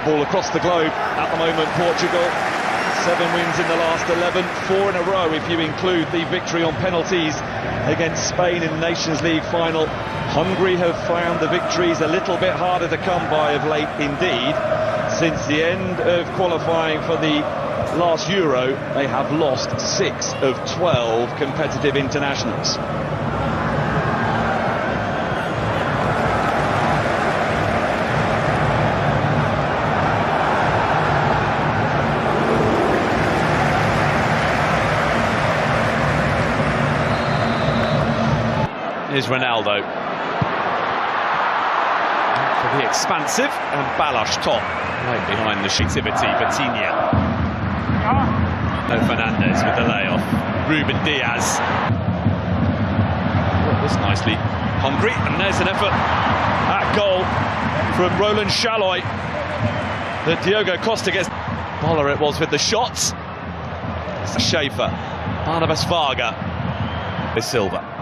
football across the globe at the moment. Portugal, 7 wins in the last 11, 4 in a row if you include the victory on penalties against Spain in the Nations League final. Hungary have found the victories a little bit harder to come by of late indeed. Since the end of qualifying for the last Euro, they have lost 6 of 12 competitive internationals. Here's Ronaldo for the expansive, and Balash top right behind the activity. Vitinha, no Fernandez with the layoff. Ruben Diaz, this nicely. Hungry, and there's an effort at goal from Roland Chaloy that Diogo Costa gets. Boller it was with the shots. Schaefer, Barnabas Varga, with Silva.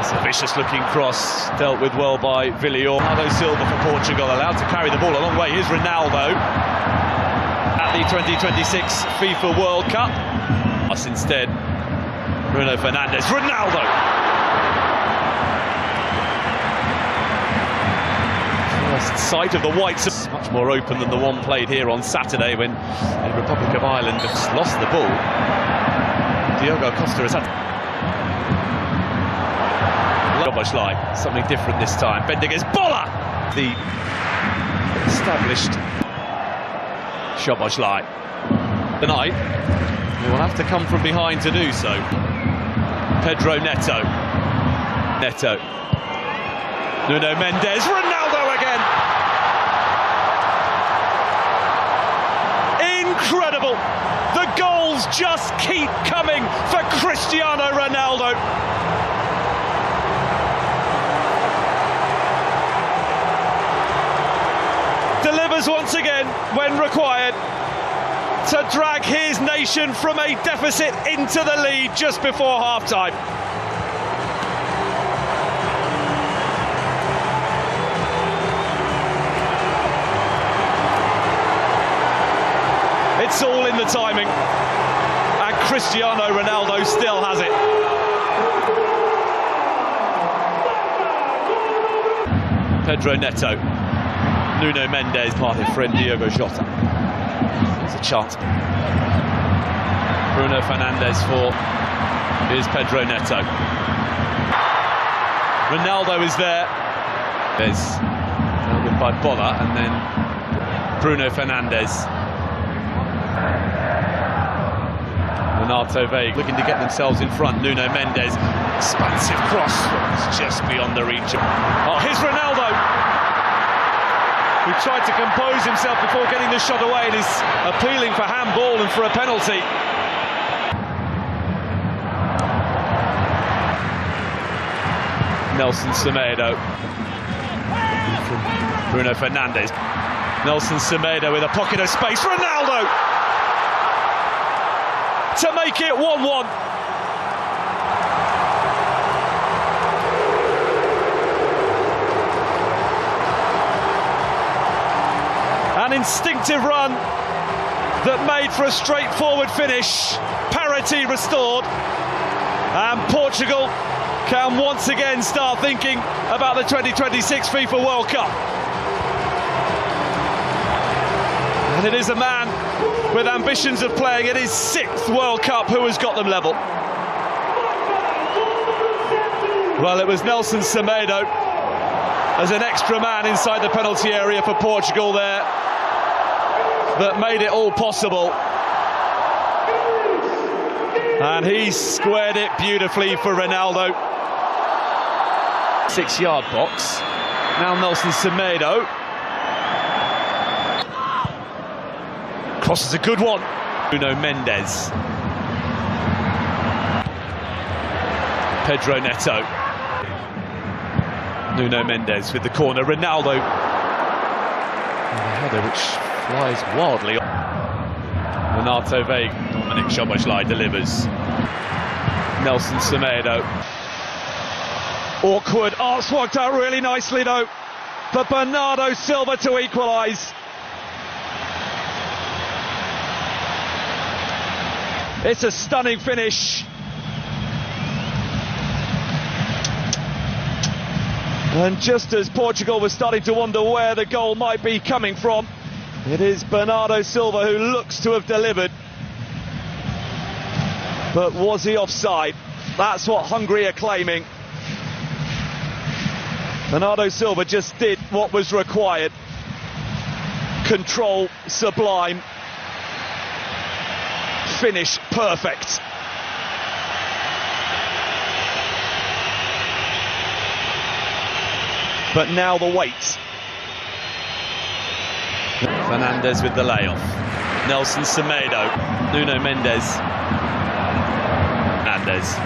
It's a vicious-looking cross, dealt with well by Villior. Bernardo Silva for Portugal, allowed to carry the ball a long way. Here's Ronaldo at the 2026 FIFA World Cup. Instead, Bruno Fernandes. Ronaldo! First sight of the whites, much more open than the one played here on Saturday when the Republic of Ireland has lost the ball. Diogo Costa has had something different this time. Bending his Boller! The established Szoboszlai. Tonight, he will have to come from behind to do so. Pedro Neto. Neto. Nuno Mendes. Ronaldo again! Incredible! The goals just keep coming for Cristiano Ronaldo. Delivers once again when required to drag his nation from a deficit into the lead just before half-time. It's all in the timing, and Cristiano Ronaldo still has it. Pedro Neto. Nuno Mendes, part of friend Diogo Jota. There's a chance. Bruno Fernandes for, here's Pedro Neto. Ronaldo is there. There's good by Boller, and then Bruno Fernandes. Renato Veiga looking to get themselves in front. Nuno Mendes, expansive cross. It's just beyond the reach. Oh, here's Ronaldo, who tried to compose himself before getting the shot away and is appealing for handball and for a penalty. Nelson Semedo from Bruno Fernandes. Nelson Semedo with a pocket of space. Ronaldo to make it 1-1. An instinctive run that made for a straightforward finish. Parity restored, and Portugal can once again start thinking about the 2026 FIFA World Cup. And it is a man with ambitions of playing in his 6th World Cup who has got them level. Well, it was Nelson Semedo as an extra man inside the penalty area for Portugal there that made it all possible. And he squared it beautifully for Ronaldo. 6-yard box. Now Nelson Semedo. Cross is a good one. Nuno Mendes. Pedro Neto. Nuno Mendes with the corner. Ronaldo. And the header which flies wildly. Renato Veiga. Dominic Szoboszlai delivers. Nelson Semedo. Awkward. Oh, it's worked out really nicely though for Bernardo Silva to equalise. It's a stunning finish. And just as Portugal was starting to wonder where the goal might be coming from, it is Bernardo Silva who looks to have delivered. But was he offside? That's what Hungary are claiming. Bernardo Silva just did what was required. Control sublime. Finish perfect. But now the wait. Fernandez with the layoff. Nelson Semedo. Nuno Mendes. Fernandez.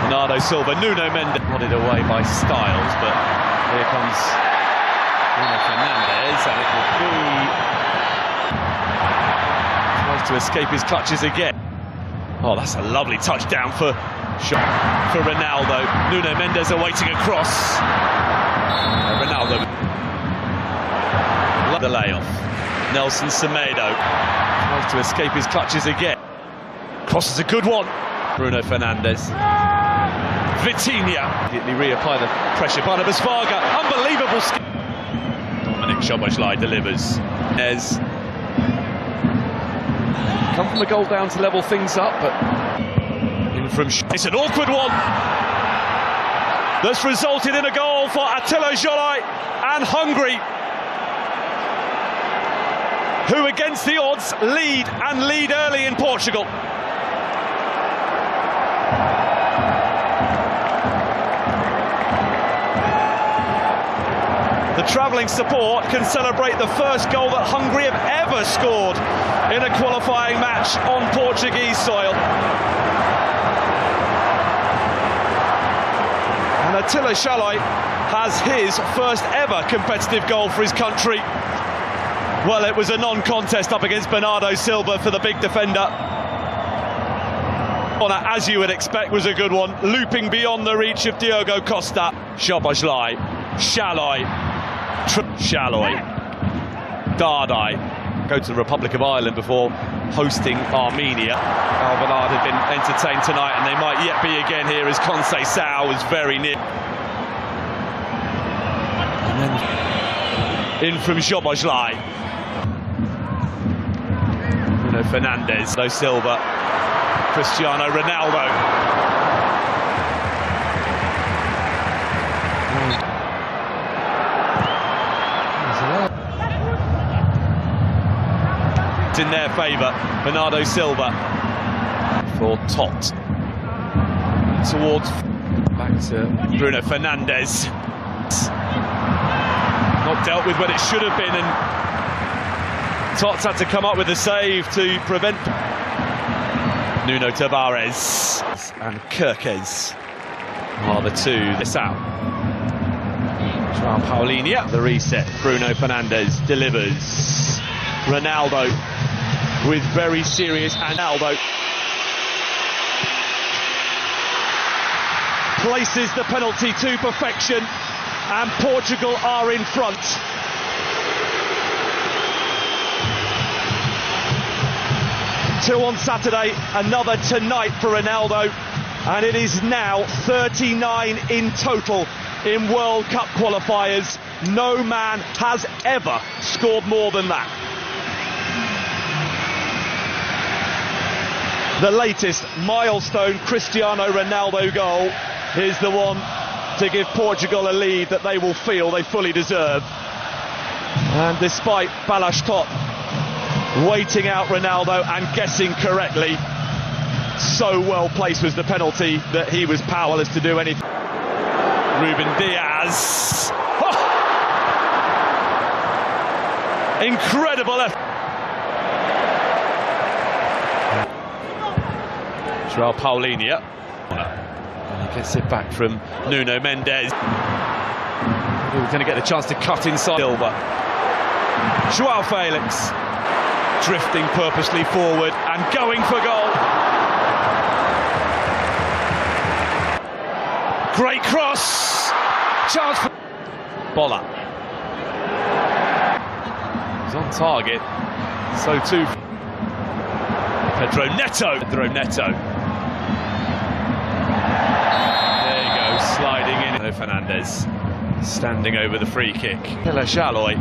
Bernardo Silva. Nuno Mendes. Nodded away by Styles, but here comes Nuno Fernandez, and it will be... tries to escape his clutches again. Oh, that's a lovely touchdown for Ronaldo. Nuno Mendes awaiting a cross. Ronaldo. The layoff. Nelson Semedo tries to escape his clutches again. Cross is a good one. Bruno Fernandes. Vitinha. Immediately reapply the pressure. Barnabas Varga. Unbelievable skill. Dominic Szoboszlai delivers. Nez. Come from the goal down to level things up, but in from... It's an awkward one. That's resulted in a goal for Attila Zsolai and Hungary, who against the odds lead early in Portugal. The travelling support can celebrate the first goal that Hungary have ever scored in a qualifying match on Portuguese soil. And Attila Zsolai has his first ever competitive goal for his country. Well, it was a non-contest up against Bernardo Silva for the big defender. As you would expect, was a good one, looping beyond the reach of Diogo Costa. Szoboszlai, Shaloi, Dardai go to the Republic of Ireland before hosting Armenia. Alvanad had been entertained tonight, and they might yet be again here as Conceição was very near. And then in from Szoboszlai. Bruno Fernandes, no Silva, Cristiano Ronaldo. It's in their favour, Bernardo Silva for Tot. Towards back to Bruno Fernandes. Not dealt with when it should have been, and Tots had to come up with a save to prevent. Nuno Tavares and Kirkes are the two. This out. João Paulinho. The reset. Bruno Fernandes delivers. Ronaldo with very serious. Ronaldo places the penalty to perfection, and Portugal are in front. Two on Saturday, another tonight for Ronaldo, and it is now 39 in total in World Cup qualifiers. No man has ever scored more than that. The latest milestone Cristiano Ronaldo goal is the one to give Portugal a lead that they will feel they fully deserve. And despite Balázs Tot waiting out Ronaldo and guessing correctly, so well placed was the penalty that he was powerless to do anything. Ruben Diaz. Oh! Incredible effort. João Paulinho. And he gets it back from Nuno Mendes. We're going to get the chance to cut inside Silva. João Felix drifting purposely forward and going for goal. Great cross. Chance for Bola. He's on target. So too. Pedro Neto. There you go, sliding in. Fernandez standing over the free kick. Hello, Shaloy.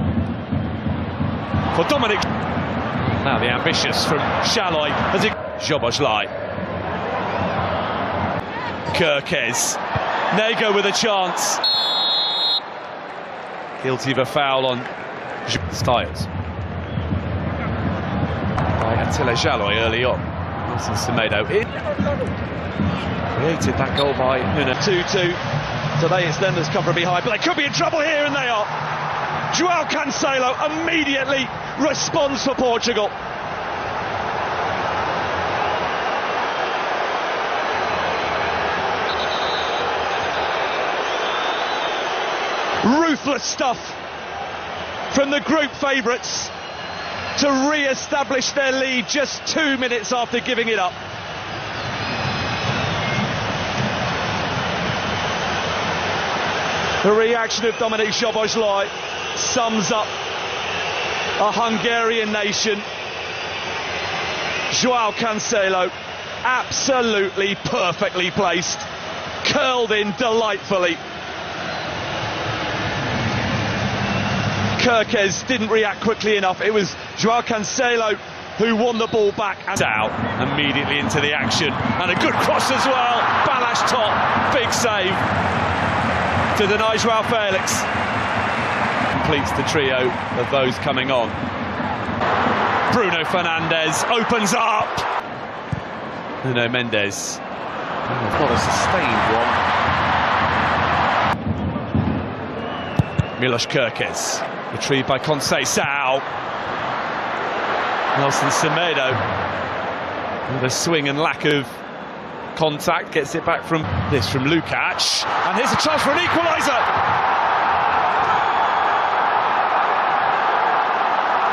For Dominic. Now the ambitious from Shaloy as it. Zhobozlai. Kirkez. Nego with a chance. Guilty of a foul on Styles. By Attila Shaloy early on. Nelson Semedo in. Created that goal by Nuno. 2-2. Today it's them that's come from behind, but they could be in trouble here, and they are. João Cancelo immediately responds for Portugal. Ruthless stuff from the group favourites to re-establish their lead just 2 minutes after giving it up. The reaction of Dominic Zhobozlai sums up a Hungarian nation. João Cancelo, absolutely perfectly placed, curled in delightfully. Kirkez didn't react quickly enough. It was João Cancelo who won the ball back. And out immediately into the action, and a good cross as well. Balash top, big save to deny João Felix. Completes the trio of those coming on. Bruno Fernandes opens up. Nuno Mendes. Not a sustained one. Milos Kirkez. Retrieved by Conceição. Nelson Semedo with a swing and lack of contact, gets it back from Lukac, and here's a chance for an equaliser.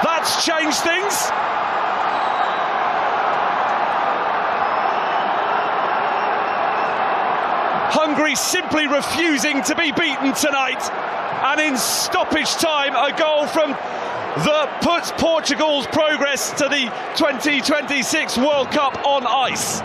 That's changed things. Hungary simply refusing to be beaten tonight, and in stoppage time a goal from that puts Portugal's progress to the 2026 World Cup on ice.